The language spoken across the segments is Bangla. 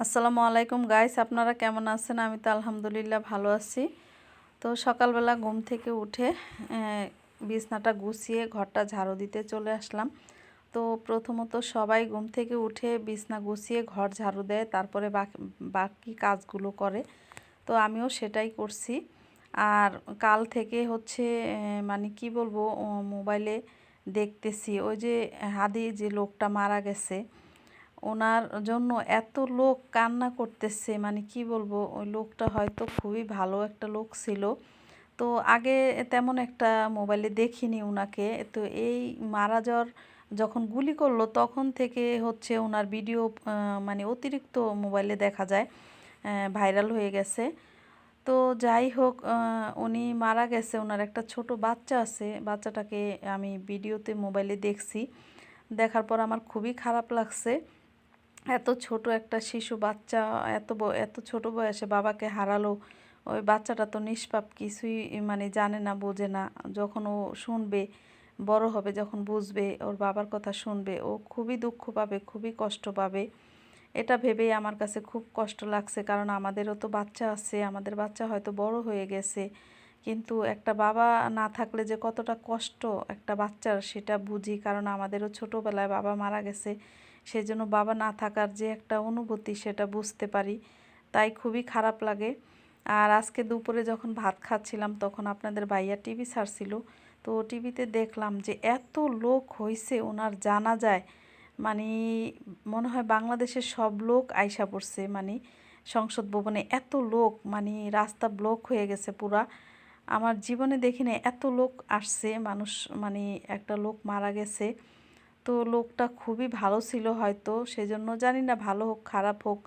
আসসালামু আলাইকুম গাইস, আপনারা কেমন আছেন? আমি তো আলহামদুলিল্লাহ ভালো আছি। তো সকালবেলা ঘুম থেকে উঠে বিছনাটা গুছিয়ে ঘরটা ঝাড়ু দিতে চলে আসলাম। তো প্রথমত সবাই ঘুম থেকে উঠে বিছনা গুছিয়ে ঘর ঝাড়ু দেয়, তারপরে বাকি কাজগুলো করে। তো আমিও সেটাই করছি। আর কাল থেকে হচ্ছে মানে কি বলবো, মোবাইলে দেখতেছি ওই যে হাদি যে লোকটা মারা গেছে, ওনার জন্য এত লোক কান্না করতেছে। মানে কি বলবো, ওই লোকটা হয়তো খুবই ভালো একটা লোক ছিল। তো আগে তেমন একটা মোবাইলে দেখিনি ওনাকে। তো এই মারা যাওয়ার যখন গুলি করলো তখন থেকে হচ্ছে ওনার ভিডিও মানে অতিরিক্ত মোবাইলে দেখা যায়, ভাইরাল হয়ে গেছে। তো যাই হোক, উনি মারা গেছে। ওনার একটা ছোট বাচ্চা আছে, বাচ্চাটাকে আমি ভিডিওতে মোবাইলে দেখছি। দেখার পর আমার খুবই খারাপ লাগছে। এত ছোট একটা শিশু বাচ্চা এত ছোট বয়সে বাবাকে হারালো। ওই বাচ্চাটা তো নিষ্পাপ, কিছুই মানে জানে না, বোঝে না। যখন ও শুনবে, বড় হবে, যখন বুঝবে, ওর বাবার কথা শুনবে, ও খুবই দুঃখ পাবে, খুবই কষ্ট পাবে। এটা ভেবেই আমার কাছে খুব কষ্ট লাগছে, কারণ আমাদেরও তো বাচ্চা আছে, আমাদের বাচ্চা হয়তো বড় হয়ে গেছে, কিন্তু একটা বাবা না থাকলে যে কতটা কষ্ট একটা বাচ্চার সেটা বুঝি, কারণ আমাদেরও ছোটোবেলায় বাবা মারা গেছে। সেজন্য বাবা না থাকার যে একটা অনুভূতি সেটা বুঝতে পারি, তাই খুবই খারাপ লাগে। আর আজকে দুপুরে যখন ভাত খাচ্ছিলাম তখন আপনাদের ভাইয়া টিভি ছাড়ছিল। তো টিভিতে দেখলাম যে এত লোক হয়েছে ওনার জানাজায়। মানে মনে হয় বাংলাদেশের সব লোক আইসা পড়ছে। মানে সংসদ ভবনে এত লোক, মানে রাস্তা ব্লক হয়ে গেছে পুরা। আমার জীবনে দেখিনি এত লোক আসছে মানুষ। মানে একটা লোক মারা গেছে, তো লোকটা খুবই ভালো ছিল হয়তো, সেজন্য জানি না, ভালো হোক খারাপ হোক,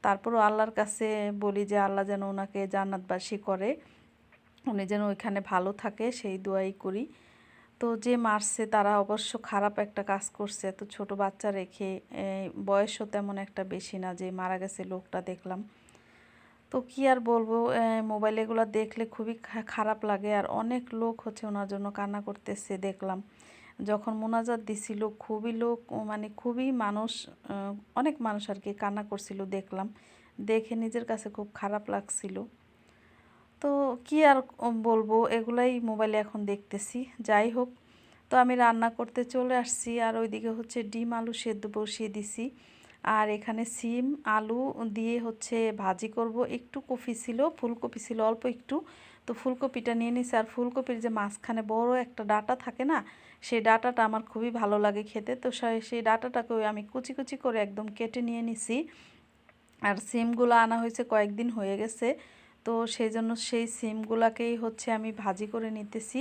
তারপরও আল্লাহর কাছে বলি যে আল্লাহ যেন ওনাকে জান্নাতবাসী করে, উনি যেন ওইখানে ভালো থাকে, সেই দোয়াই করি। তো যে মারছে তারা অবশ্য খারাপ একটা কাজ করছে, এত ছোট বাচ্চা রেখে। বয়সও তেমন একটা বেশি না যে মারা গেছে লোকটা, দেখলাম। তো কি আর বলবো, মোবাইলে এগুলো দেখলে খুবই খারাপ লাগে। আর অনেক লোক হচ্ছে ওনার জন্য কান্না করতেছে দেখলাম। যখন মোনাজাত দিছিল খুবই লোক, মানে খুবই মানুষ, অনেক মানুষ আর কি কান্না করছিল দেখলাম। দেখে নিজের কাছে খুব খারাপ লাগছিল। তো কি আর বলবো, এগুলাই মোবাইলে এখন দেখতেছি। যাই হোক, তো আমি রান্না করতে চলে আসছি। আর ওইদিকে হচ্ছে ডিম আলু সেদ্ধ বসিয়ে দিছি। আর এখানে সিম আলু দিয়ে হচ্ছে ভাজি করব। একটু কপি ছিল, ফুলকপি ছিল অল্প একটু, তো ফুলকপিটা নিয়ে নিছি। আর ফুলকপির যে মাঝখানে বড় একটা ডাঁটা থাকে না, সেই ডাঁটাটা আমার খুবই ভালো লাগে খেতে। তো সেই ডাঁটাটাকে আমি কুচি কুচি করে একদম কেটে নিয়ে নিছি। আর সিমগুলো আনা হয়েছে কয়েকদিন হয়ে গেছে, তো সেই জন্য সেই সিমগুলাকেই হচ্ছে আমি ভাজি করে নিতেছি।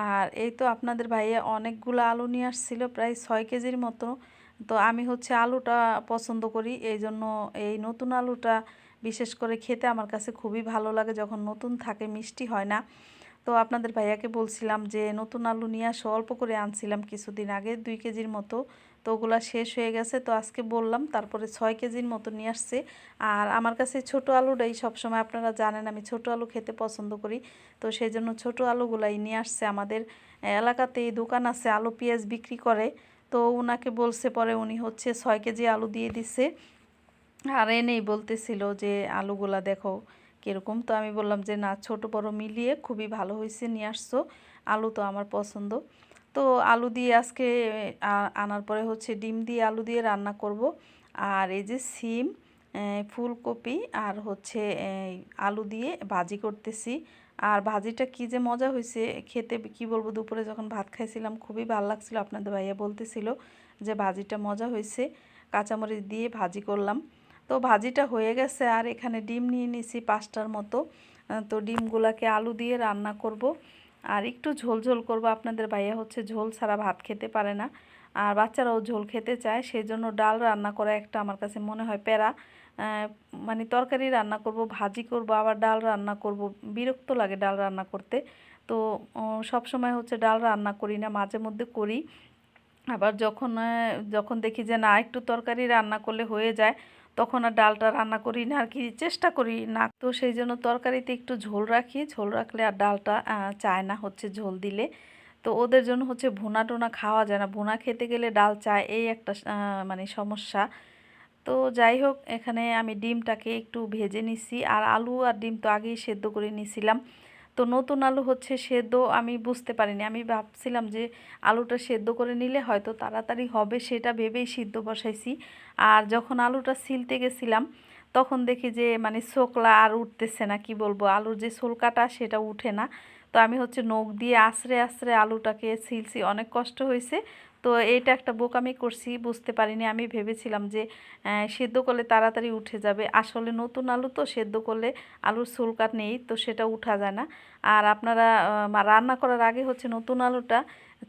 আর এই তো আপনাদের ভাইয়া অনেকগুলো আলু নিয়ে আসছিল, প্রায় 6 কেজির মতো। তো আমি হচ্ছে আলুটা পছন্দ করি, এই জন্য এই নতুন আলুটা বিশেষ করে খেতে আমার কাছে খুবই ভালো লাগে, যখন নতুন থাকে, মিষ্টি হয় না। তো আপনাদের ভাইয়াকে বলছিলাম যে নতুন আলু নিয়ে আসো, অল্প করে আনছিলাম কিছুদিন আগে 2 কেজির মতো। তো ওগুলা শেষ হয়ে গেছে, তো আজকে বললাম, তারপরে 6 কেজির মতো নিয়ে আসছে। আর আমার কাছে ছোট আলুটাই সবসময়, আপনারা জানেন আমি ছোট আলু খেতে পছন্দ করি। তো সেই জন্য ছোটো আলুগুলাই নিয়ে আসছে। আমাদের এলাকাতেই দোকান আছে আলু পেঁয়াজ বিক্রি করে, তো ওনাকে বলছে, পরে উনি হচ্ছে 6 কেজি আলু দিয়ে দিছে। আর এনেই বলতেছিল যে আলুগুলা দেখো কীরকম। তো আমি বললাম যে না, ছোট বড় মিলিয়ে খুবই ভালো হয়েছে, নিয়ে আসছো। আলু তো আমার পছন্দ। তো আলু দিয়ে আজকে আনার পরে হচ্ছে ডিম দিয়ে আলু দিয়ে রান্না করব। আর এই যে সিম, ফুলকপি আর হচ্ছে আলু দিয়ে ভাজি করতেছি। আর ভাজিটা কি যে মজা হয়েছে খেতে, কি বলবো, দুপুরে যখন ভাত খাইছিলাম খুবই ভালো লাগছিল। আপনাদের ভাইয়া বলতেছিল যে ভাজিটা মজা হয়েছে, কাঁচামরিচ দিয়ে ভাজি করলাম। তো ভাজিটা হয়ে গেছে। আর এখানে ডিম নিয়ে নিয়েছি 5টার মতো। তো ডিমগুলাকে আলু দিয়ে রান্না করব। আর একটু ঝোল ঝোল করব। আপনাদের ভাইয়া হচ্ছে ঝোল ছাড়া ভাত খেতে পারে না, আর বাচ্চারাও ঝোল খেতে চায়, সেই জন্য ডাল রান্না করা একটা আমার কাছে মনে হয় প্যারা। মানে তরকারি রান্না করব, ভাজি করব, আবার ডাল রান্না করব, বিরক্ত লাগে ডাল রান্না করতে। তো সব সময় হচ্ছে ডাল রান্না করি না, মাঝে মধ্যে করি। আবার যখন যখন দেখি যে না, একটু তরকারি রান্না করলে হয়ে যায়, তখন আর ডালটা রান্না করি না আর কি, চেষ্টা করি না। তো সেই জন্য তরকারিতে একটু ঝোল রাখি, ঝোল রাখলে আর ডালটা চায় না হচ্ছে ঝোল দিলে। তো ওদের জন্য হচ্ছে ভুনা টুনা খাওয়া যায় না, ভুনা খেতে গেলে ডাল চায়, এই একটা মানে সমস্যা। তো যাই হোক, এখানে আমি ডিমটাকে একটু ভেজে নিছি, আর আলু আর ডিম তো আগেই সেদ্ধ করে নিছিলাম। তো নতুন আলু হচ্ছে সেদ্ধ আমি বুঝতে পারিনি, আমি ভাবছিলাম যে আলুটা সেদ্ধ করে নিলে হয়তো তাড়াতাড়ি হবে, সেটা ভেবেই সিদ্ধ বসাইছি। আর যখন আলুটা ছিলতে গেছিলাম তখন দেখি যে মানে ছোকলা আর উঠতেছে না, কি বলবো, আলুর যে ছোলকাটা সেটা উঠে না। তো আমি হচ্ছে নখ দিয়ে আঁচড়ে আঁচড়ে আলুটাকে ছিলছি, অনেক কষ্ট হয়েছে। তো এইটা একটা বোকামি করছি, বুঝতে পারিনি। আমি ভেবেছিলাম যে সেদ্ধ করলে তাড়াতাড়ি উঠে যাবে, আসলে নতুন আলু তো সেদ্ধ করলে আলুর ছোলকাট নেই, তো সেটা উঠা যায় না। আর আপনারা রান্না করার আগে হচ্ছে নতুন আলুটা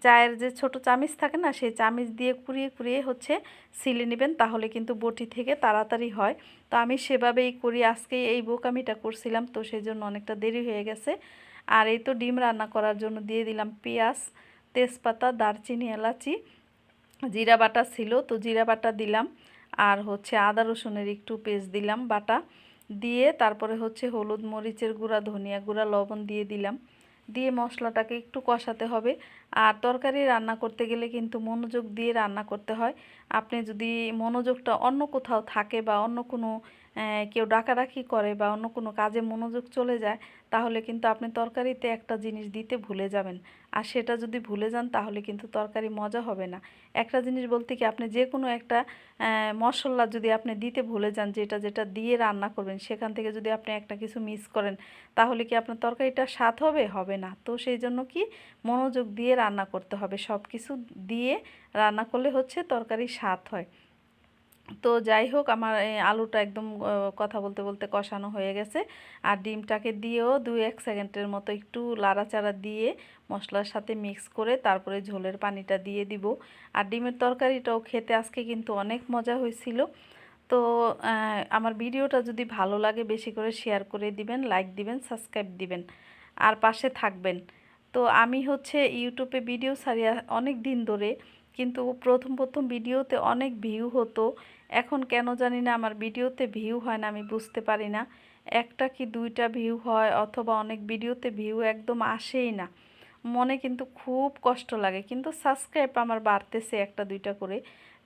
চায়ের যে ছোট চামিচ থাকে না, সেই চামিচ দিয়ে কুড়িয়ে কুড়িয়ে হচ্ছে ছিলে নেবেন, তাহলে কিন্তু বটি থেকে তাড়াতাড়ি হয়। তো আমি সেভাবেই করি, আজকে এই বোকামিটা করছিলাম, তো সেই জন্য অনেকটা দেরি হয়ে গেছে। আর এই তো ডিম রান্না করার জন্য দিয়ে দিলাম পেঁয়াজ, তেজপাতা, দারচিনি, এলাচি, জিরা বাটা ছিল তো জিরা বাটা দিলাম, আর হচ্ছে আদা রসুনের একটু পেস্ট দিলাম বাটা, দিয়ে তারপরে হচ্ছে হলুদ, মরিচের গুঁড়া, ধনিয়া গুঁড়া, লবণ দিয়ে দিলাম, দিয়ে মশলাটাকে একটু কষাতে হবে। আর তরকারি রান্না করতে গেলে কিন্তু মনোযোগ দিয়ে রান্না করতে হয়। আপনি যদি মনোযোগটা অন্য কোথাও থাকে বা অন্য কোনো কেউ ডাকাডাকি করে বা অন্য কোনো কাজে মনোযোগ চলে যায়, তাহলে কিন্তু আপনি তরকারিতে একটা জিনিস দিতে ভুলে যাবেন। আর সেটা যদি ভুলে যান তাহলে কিন্তু তরকারি মজা হবে না। একটা জিনিস বলতে কি, আপনি যে কোনো একটা মশলা যদি আপনি দিতে ভুলে যান, যেটা যেটা দিয়ে রান্না করবেন, সেখান থেকে যদি আপনি একটা কিছু মিস করেন, তাহলে কি আপনার তরকারিটা স্বাদ হবে? হবে না। তো সেই জন্য কি, মনোযোগ দিয়ে রান্না করতে হবে, সব কিছু দিয়ে রান্না করলে হচ্ছে তরকারির স্বাদ হয়। তো যাই হোক, আমার আলুটা একদম কথা বলতে বলতে কষানো হয়ে গেছে। আর ডিমটাকে দিয়েও 2-1 সেকেন্ডের মতো একটু লাড়াচাড়া দিয়ে মশলার সাথে মিক্স করে তারপরে ঝোলের পানিটা দিয়ে দিব। আর ডিমের তরকারিটাও খেতে আজকে কিন্তু অনেক মজা হয়েছিল। তো আমার ভিডিওটা যদি ভালো লাগে বেশি করে শেয়ার করে দিবেন, লাইক দিবেন, সাবস্ক্রাইব দিবেন, আর পাশে থাকবেন। তো আমি হচ্ছে ইউটিউবে ভিডিও ছাড়ি অনেক দিন ধরে, কিন্তু প্রথম প্রথম ভিডিওতে অনেক ভিউ হতো। এখন কেন জানি না আমার ভিডিওতে ভিউ হয় না, আমি বুঝতে পারি না। একটা কি দুইটা ভিউ হয়, অথবা অনেক ভিডিওতে ভিউ একদম আসেই না। মনে কিন্তু খুব কষ্ট লাগে, কিন্তু সাবস্ক্রাইব আমার বাড়তেছে একটা দুইটা করে।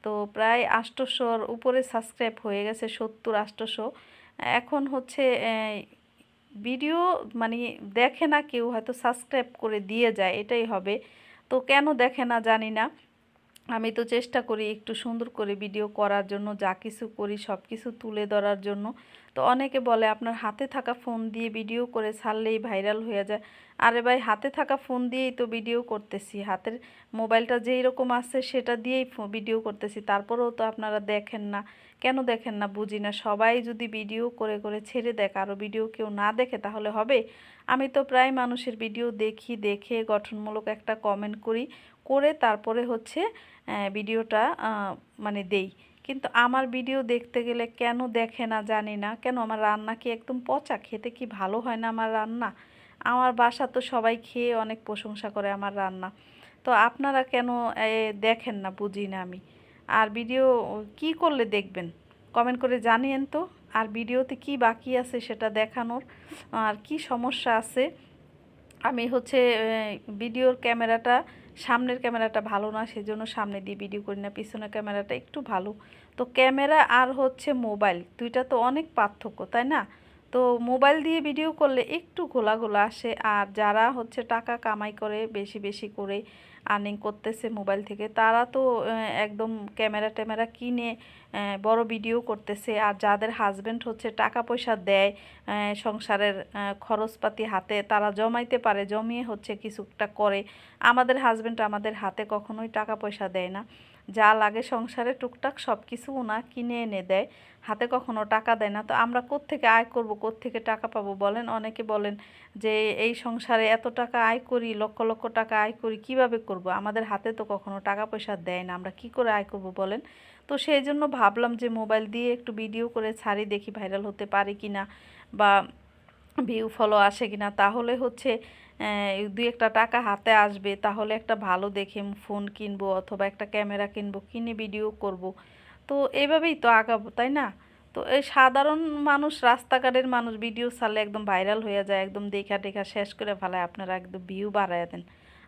তো প্রায় 800-র উপরে সাবস্ক্রাইব হয়ে গেছে, 70-800। এখন হচ্ছে ভিডিও মানে দেখে না কেউ, হয়তো সাবস্ক্রাইব করে দিয়ে যায়, এটাই হবে। তো কেন দেখে না জানি না। আমি তো চেষ্টা করি একটু সুন্দর করে ভিডিও করার জন্য, যা কিছু করি সব কিছু তুলে ধরার জন্য। তো অনেকে বলে আপনার হাতে থাকা ফোন দিয়ে ভিডিও করে ছাড়লেই ভাইরাল হয়ে যায়। আরে ভাই, হাতে থাকা ফোন দিয়েই তো ভিডিও করতেছি, হাতের মোবাইলটা যেই রকম আছে সেটা দিয়েই ভিডিও করতেছি, তারপরেও তো আপনারা দেখেন না। কেন দেখেন না বুঝি না। সবাই যদি ভিডিও করে করে ছেড়ে দেয়, কারো ভিডিও কেউ না দেখে, তাহলে হবে? আমি তো প্রায় মানুষের ভিডিও দেখি, দেখে গঠনমূলক একটা কমেন্ট করি, করে তারপরে হচ্ছে ভিডিওটা মানে দেই। কিন্তু আমার ভিডিও দেখতে গেলে কেন দেখে না জানি না। কেন, আমার রান্না কি একদম পচা? খেতে কি ভালো হয় না আমার রান্না? আমার বাসা তো সবাই খেয়ে অনেক প্রশংসা করে আমার রান্না। তো আপনারা কেন দেখেন না বুঝি না আমি। আর ভিডিও কি করলে দেখবেন, কমেন্ট করে জানিয়েন তো। আর ভিডিওতে কি বাকি আছে সেটা দেখানোর, আর কি সমস্যা আছে। আমি হচ্ছে ভিডিওর ক্যামেরাটা, সামনের ক্যামেরাটা ভালো না, সেজন্য সামনে দিয়ে ভিডিও করি না, পিছনের ক্যামেরাটা একটু ভালো। তো ক্যামেরা আর হচ্ছে মোবাইল, দুইটা তো অনেক পার্থক্য, তাই না? তো মোবাইল দিয়ে ভিডিও করলে একটু ঘোলা ঘোলা আসে, আর যারা হচ্ছে টাকা কামাই করে বেশি বেশি করে আর্নিং করতেছে মোবাইল থেকে, তারা তো একদম ক্যামেরা ট্যামেরা কিনে বড় ভিডিও করতেছে। আর যাদের হাজবেন্ড হচ্ছে টাকা পয়সা দেয়, সংসারের খরচপাতি হাতে তারা জমাইতে পারে, জমিয়ে হচ্ছে কিছুটা করে। আমাদের হাজবেন্ড আমাদের হাতে কখনোই টাকা পয়সা দেয় না, যা লাগে সংসারে টুকটাক সব কিছু ওনা কিনে এনে দেয়, হাতে কখনো টাকা দেয় না। তো আমরা কোত্থেকে আয় করব, কোত্থেকে টাকা পাবো বলেন? অনেকে বলেন যে এই সংসারে এত টাকা আয় করি, লক্ষ লক্ষ টাকা আয় করি, কিভাবে করব? আমাদের হাতে তো কখনো টাকা পয়সা দেয় না, আমরা কি করে আয় করব বলেন? তো সেই জন্য ভাবলাম যে মোবাইল দিয়ে একটু ভিডিও করে ছাড়ি, দেখি ভাইরাল হতে পারি কি না, বা ভিউ ফলো আসে কি না। তাহলে হচ্ছে দুই একটা টাকা হাতে আসবে, তাহলে একটা ভালো দেখে ফোন কিনবো, অথবা একটা ক্যামেরা কিনবো, কিনে ভিডিও করব। তো এইভাবেই তো আগাবো, তাই না? তো এই সাধারণ মানুষ, রাস্তাঘাটের মানুষ ভিডিও ছাড়লে একদম ভাইরাল হয়ে যায়, একদম দেখা টেখা শেষ করে ফেলায়, আপনারা একদম ভিউ বাড়ায় দেন।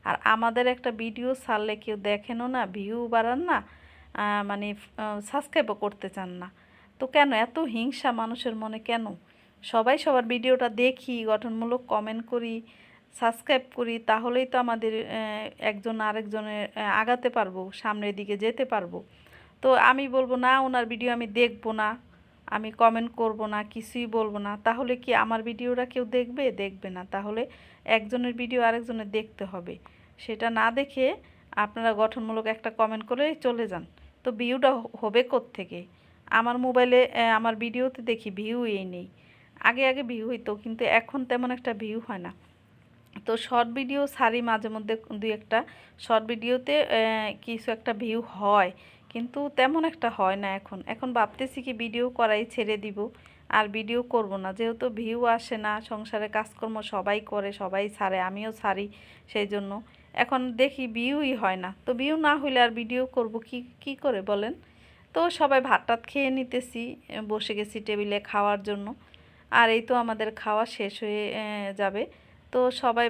আর আমাদের একটা ভিডিও ছাড়লে কেউ দেখেনও না, ভিউ বাড়ান না, মানে সাবস্ক্রাইবও করতে চান না। তো কেন এত হিংসা মানুষের মনে কেন? সবাই সবার ভিডিওটা দেখি, গঠনমূলক কমেন্ট করি, সাবস্ক্রাইব করি, তাহলেই তো আমাদের একজন আরেকজনের আগাতে পারবো, সামনের দিকে যেতে পারবো। তো আমি বলবো না ওনার ভিডিও আমি দেখবো না, আমি কমেন্ট করব না, কিছুই বলবো না, তাহলে কি আমার ভিডিওটা কেউ দেখবে? দেখবে না। তাহলে একজনের ভিডিও আরেকজনের দেখতে হবে, সেটা না দেখে আপনারা গঠনমূলক একটা কমেন্ট করে চলে যান। তো ভিউটা হবে কোত্থেকে? আমার মোবাইলে আমার ভিডিওতে দেখি ভিউই নেই। আগে আগে ভিউ হইতো, কিন্তু এখন তেমন একটা ভিউ হয় না। তো শর্ট ভিডিও ছাড়ি মাঝে মধ্যে, দুই একটা শর্ট ভিডিওতে কিছু একটা ভিউ হয়, কিন্তু তেমন একটা হয় না। এখন এখন ভাবতেছি কি ভিডিও করাই ছেড়ে দিব, আর ভিডিও করব না, যেহেতু ভিউ আসে না। সংসারে কাজকর্ম সবাই করে, সবাই ছাড়ে, আমিও ছাড়ি, সেই জন্য এখন দেখি ভিউই হয় না। তো ভিউ না হইলে আর ভিডিও করব কি কি করে বলেন? তো সবাই ভাত টাত খেয়ে নিতেছি, বসে গেছি টেবিলে খাওয়ার জন্য। আর এই তো আমাদের খাওয়া শেষ হয়ে যাবে। তো সবাই